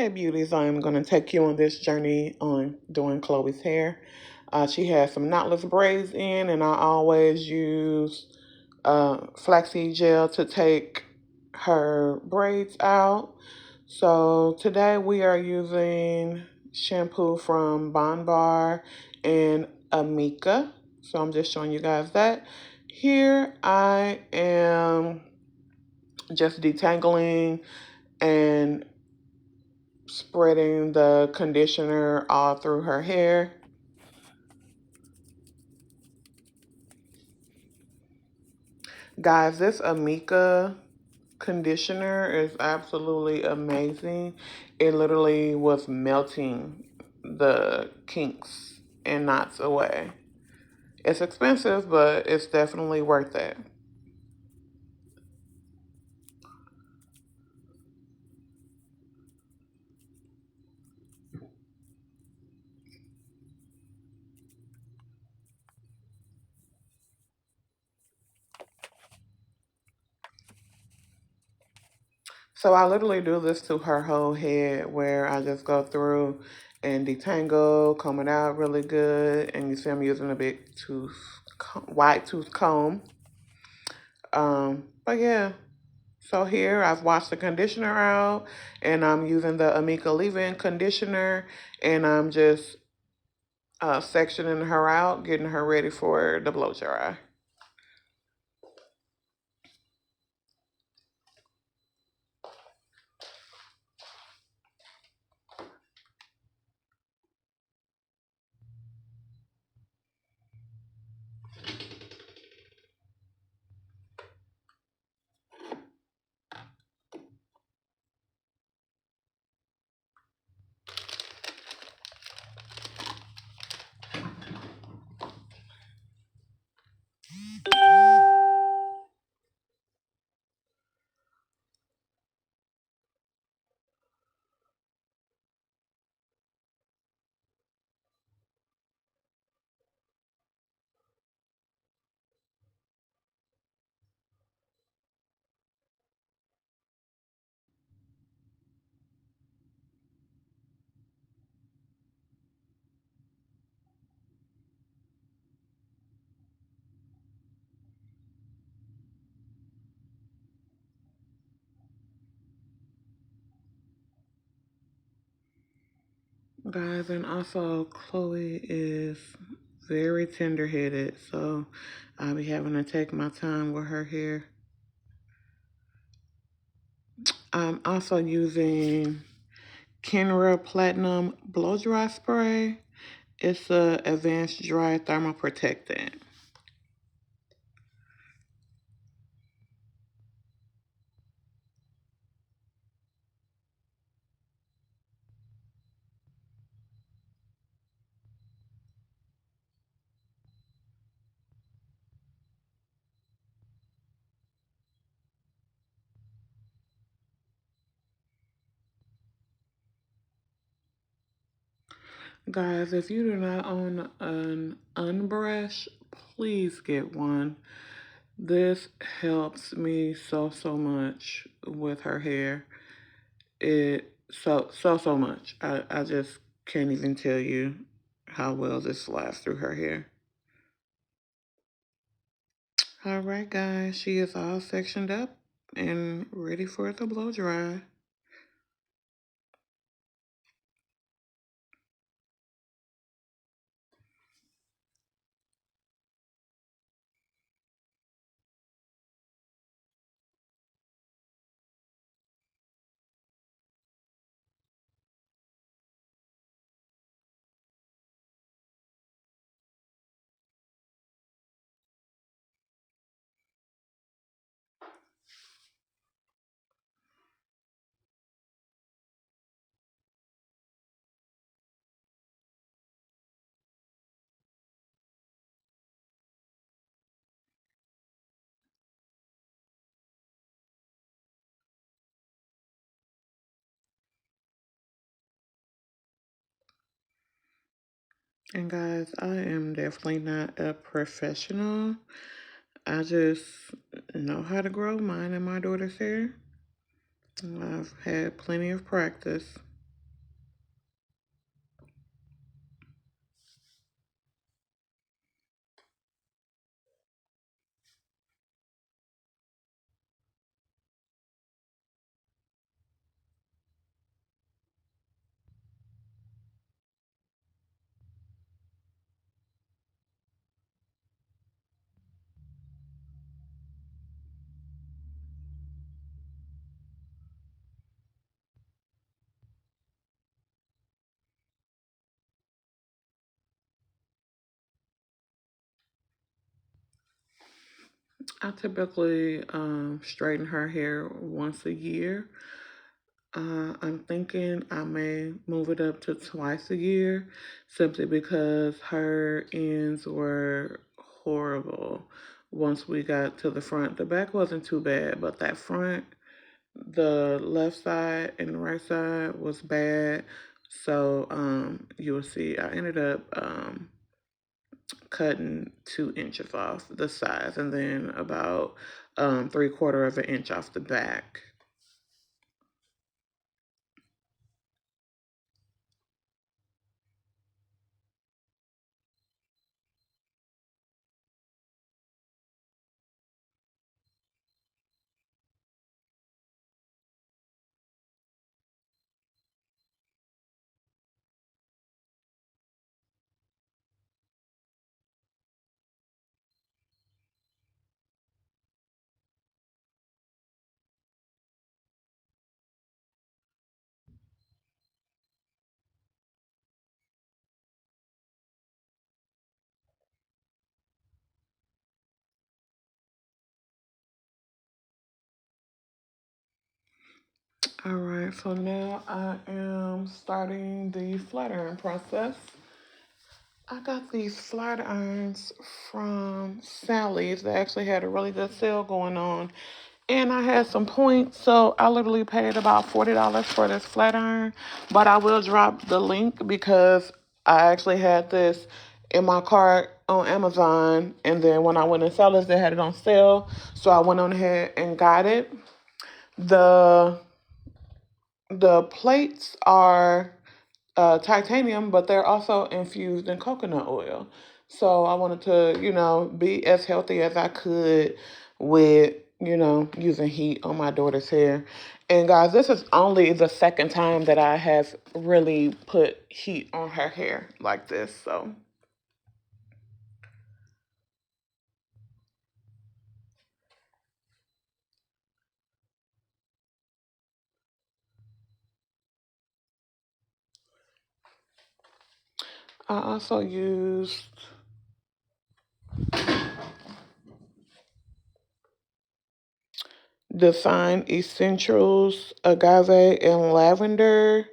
Hey beauties, I'm going to take you on this journey on doing Khloe's hair. She has some knotless braids in, and I always use flaxseed gel to take her braids out. So today we are using shampoo from Bon Bar and Amika. So I'm just showing you guys that. Here I am just detangling and spreading the conditioner all through her hair. Guys, this Amika conditioner is absolutely amazing. It literally was melting the kinks and knots away. It's expensive, but it's definitely worth it. So I literally do this to her whole head where I just go through and detangle, comb it out really good. And you see I'm using a big wide tooth comb. But yeah, so here I've washed the conditioner out and I'm using the Amika leave-in conditioner and I'm just sectioning her out, getting her ready for the blow dry. Guys, and also Khloe is very tender-headed, so I'll be having to take my time with her hair. I'm also using Kenra Platinum Blow Dry Spray. It's a advanced dry thermal protectant. Guys, if you do not own an unbrush, please get one. This helps me so much with her hair. It so much. I just can't even tell you how well this slides through her hair. All right, guys, she is all sectioned up and ready for the blow dry. And guys, I am definitely not a professional. I just know how to grow mine and my daughter's hair. I've had plenty of practice. I typically straighten her hair once a year. I'm thinking I may move it up to twice a year simply because her ends were horrible once we got to the front. The back wasn't too bad, but that front, the left side and the right side was bad. So you will see I ended up cutting 2 inches off the sides and then about 3/4 of an inch off the back. All right, so now I am starting the flat iron process. I got these flat irons from Sally's. They actually had a really good sale going on. And I had some points, so I literally paid about $40 for this flat iron. But I will drop the link because I actually had this in my cart on Amazon. And then when I went in Sally's, they had it on sale. So I went on ahead and got it. The the plates are titanium, but they're also infused in coconut oil. So I wanted to, be as healthy as I could with, using heat on my daughter's hair. And guys, this is only the second time that I have really put heat on her hair like this. So I also used Design Essentials Agave and Lavender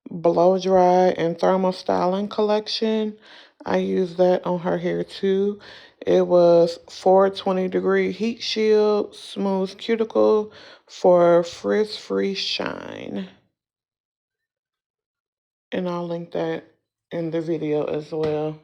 blow dry and thermal styling collection. I used that on her hair too. It was 420-degree heat shield, smooth cuticle for frizz free shine. And I'll link that in the video as well.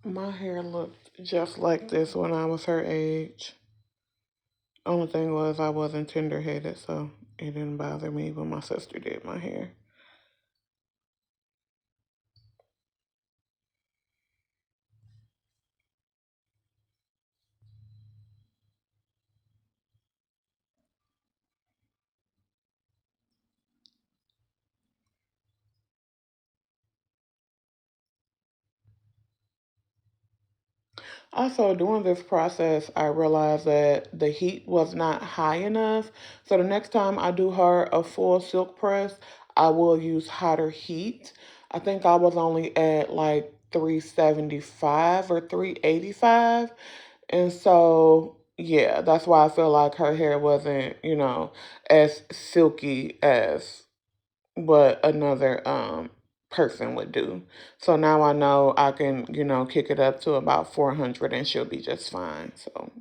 My hair looked just like this when I was her age. Only thing was I wasn't tender headed, so it didn't bother me, but my sister did my hair. Also, during this process, I realized that the heat was not high enough. So the next time I do her a full silk press, I will use hotter heat. I think I was only at like 375 or 385. And so, yeah, that's why I feel like her hair wasn't, as silky as what another person would do. So now I know I can, kick it up to about 400 and she'll be just fine. So,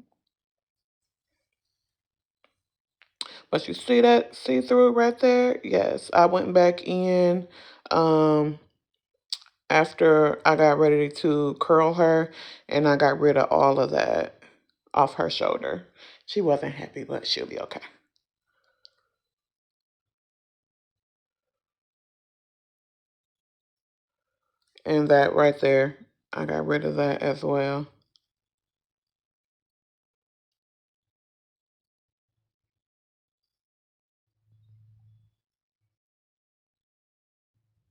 but you see that see through right there? Yes, I went back in um after I got ready to curl her and I got rid of all of that off her shoulder. She wasn't happy, but she'll be okay. And that right there, I got rid of that as well.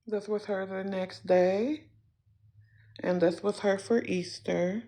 This was her the next day, and this was her for Easter.